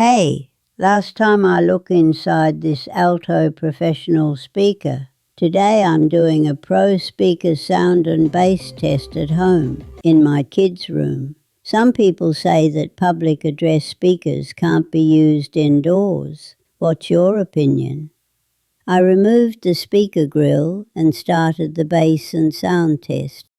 Hey, last time I look inside this Alto Professional speaker. Today I'm doing a Pro speaker sound and bass test at home in my kids' room. Some people say that public address speakers can't be used indoors. What's your opinion? I removed the speaker grill and started the bass and sound test.